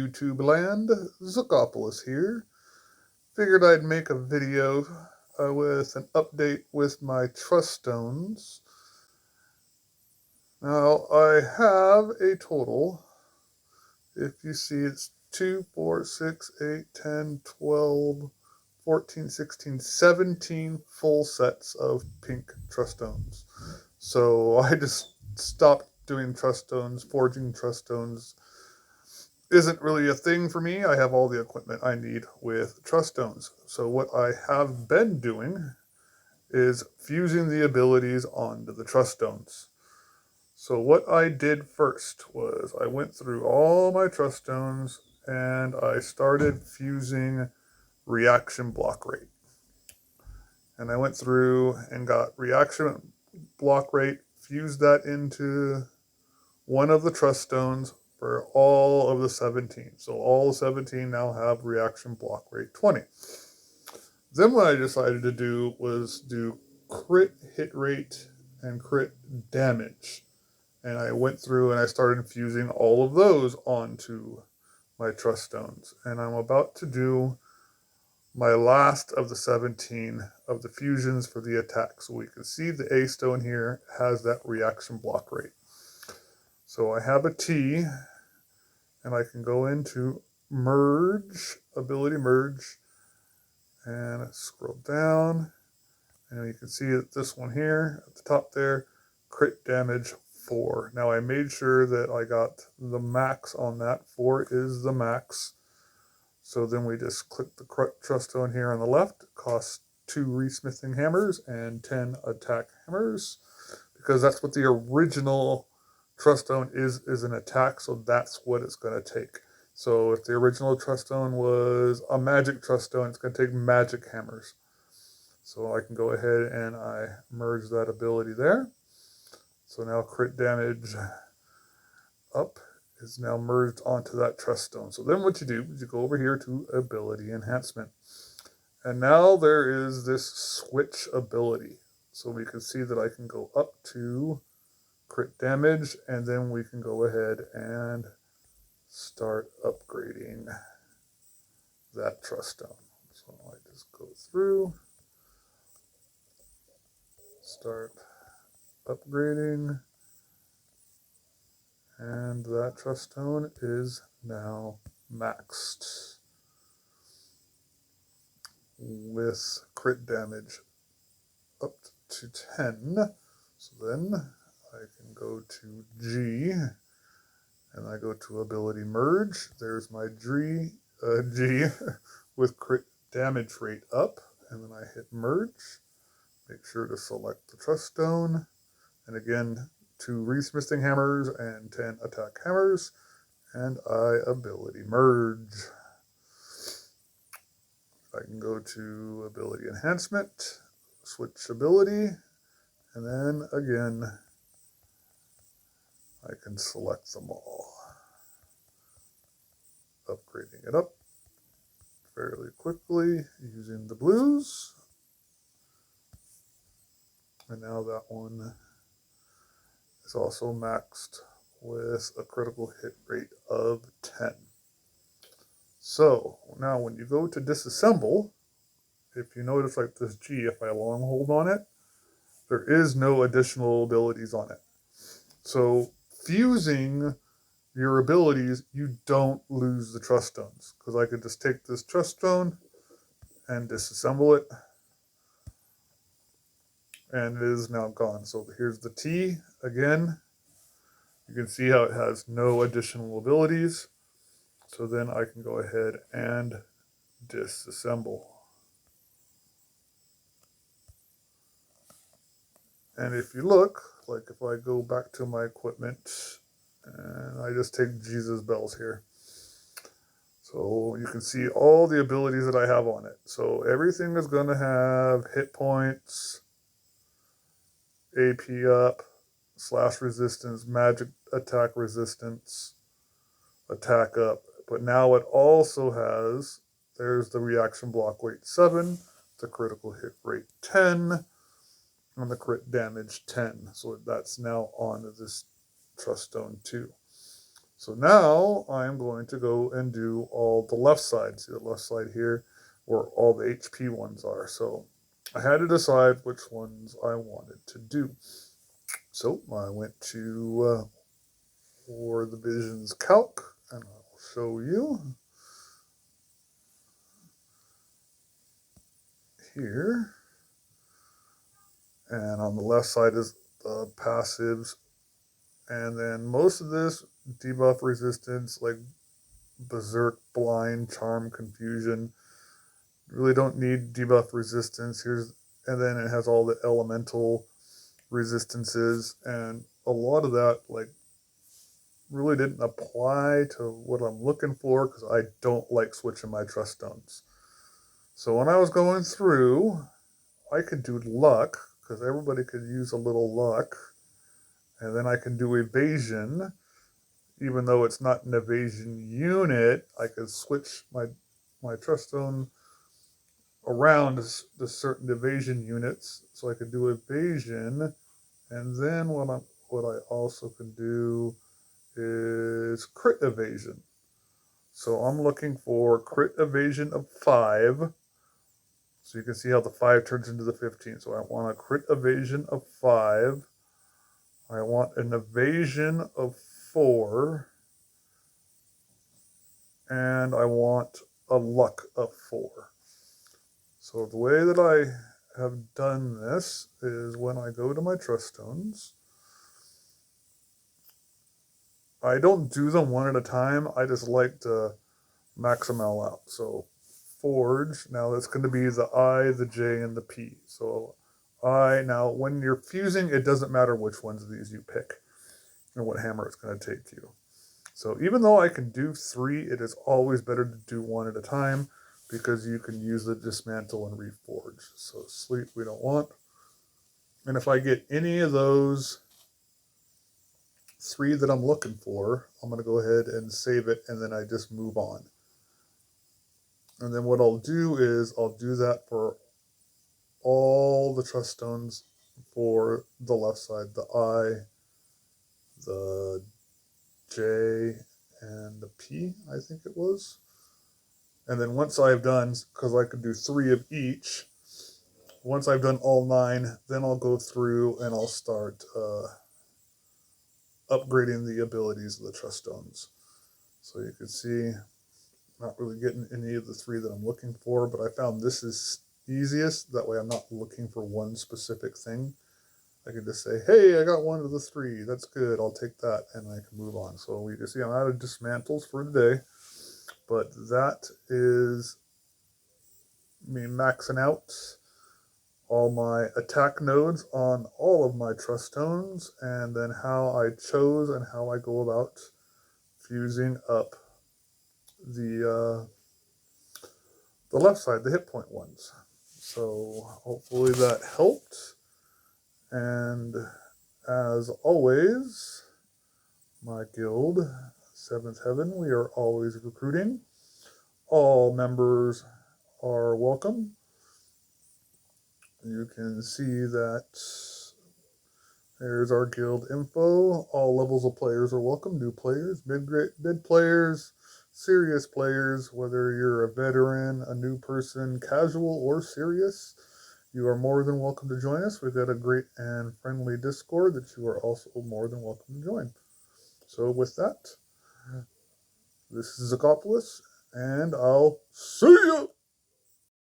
YouTube land, Zookopolis here. Figured I'd make a video with an update with my trust stones. Now I have a total, if you see it's 2, 4, 6, 8, 10, 12, 14, 16, 17 full sets of pink trust stones. So I just stopped doing trust stones, forging trust stones isn't really a thing for me. I have all the equipment I need with trust stones. So what I have been doing is fusing the abilities onto the trust stones. So what I did first was I went through all my trust stones and I started fusing reaction block rate. And I went through and got reaction block rate, fused that into one of the trust stones for all of the 17. So all 17 now have reaction block rate 20. Then what I decided to do was do crit hit rate and crit damage. And I went through and I started infusing all of those onto my trust stones. And I'm about to do my last of the 17 of the fusions for the attack. So we can see the A stone here has that reaction block rate. So I have a T, and I can go into merge, ability merge, and scroll down, and you can see that this one here at the top there, crit damage 4. Now I made sure that I got the max on that. 4 is the max. So then we just click the trust stone here on the left. It costs 2 resmithing hammers and 10 attack hammers, because that's what the original trust stone is an attack, so that's what it's going to take. So if the original trust stone was a magic trust stone, it's going to take magic hammers. So I can go ahead and I merge that ability there. So now crit damage up is now merged onto that trust stone. So then what you do is you go over here to ability enhancement. And now there is this switch ability. So we can see that I can go up to crit damage, and then we can go ahead and start upgrading that trust stone. So I just go through, start upgrading, and that trust stone is now maxed with crit damage up to 10. So then I can go to G, and I go to ability merge. There's my G with crit damage rate up, and then I hit merge. Make sure to select the trust stone, and again 2 resmithing hammers and 10 attack hammers, and I ability merge. I can go to ability enhancement, switch ability, and then again I can select them all, upgrading it up fairly quickly using the blues. And now that one is also maxed with a critical hit rate of 10. So now when you go to disassemble, if you notice like this G, if I long hold on it, there is no additional abilities on it. So fusing your abilities, you don't lose the trust stones, because I could just take this trust stone and disassemble it, and it is now gone. So here's the T again. You can see how it has no additional abilities. So then I can go ahead and disassemble. And if you look, like if I go back to my equipment, and I just take Jesus bells here. So you can see all the abilities that I have on it. So everything is going to have hit points, AP up, slash resistance, magic attack resistance, attack up. But now it also has, there's the reaction block rate 7, the critical hit rate 10, and the crit damage 10. So that's now on this trust stone too. So now I'm going to go and do all the left side. See the left side here where all the HP ones are. So I had to decide which ones I wanted to do. So I went to for the Visions Calc, and I'll show you here. And on the left side is the passives, and then most of this debuff resistance like Berserk, Blind, Charm, Confusion. Really don't need debuff resistance. And then it has all the elemental resistances, and a lot of that like really didn't apply to what I'm looking for because I don't like switching my trust stones. So when I was going through, I could do luck because everybody could use a little luck, and then I can do evasion. Even though it's not an evasion unit, I could switch my trust stone around the certain evasion units, so I could do evasion. And then what I also can do is crit evasion. So I'm looking for crit evasion of 5. So you can see how the 5 turns into the 15. So I want a crit evasion of 5. I want an evasion of 4. And I want a luck of 4. So the way that I have done this is when I go to my trust stones, I don't do them one at a time. I just like to max them all out. So Forge, now that's going to be the I, the J, and the P. So now when you're fusing, it doesn't matter which ones of these you pick and what hammer it's going to take you. So even though I can do 3, it is always better to do 1 at a time because you can use the dismantle and reforge. So sleep we don't want. And if I get any of those 3 that I'm looking for, I'm going to go ahead and save it, and then I just move on. And then what I'll do is I'll do that for all the trust stones for the left side, the I, the J, and the P, I think it was. And then once I've done, because I could do 3 of each, once I've done all 9, then I'll go through and I'll start upgrading the abilities of the trust stones. So you can see, not really getting any of the 3 that I'm looking for, but I found this is easiest. That way I'm not looking for one specific thing. I can just say, hey, I got 1 of the 3. That's good. I'll take that, and I can move on. So you can see I'm out of dismantles for today, but that is me maxing out all my attack nodes on all of my trust stones, and then how I chose and how I go about fusing up the left side, the hit point ones. So hopefully that helped. And as always, my guild, 7th Heaven, we are always recruiting. All members are welcome. You can see that there's our guild info. All levels of players are welcome. New players, mid players, serious players, whether you're a veteran, a new person, casual, or serious, you are more than welcome to join us. We've got a great and friendly Discord that you are also more than welcome to join. So with that, this is Zakopolis, and I'll see you!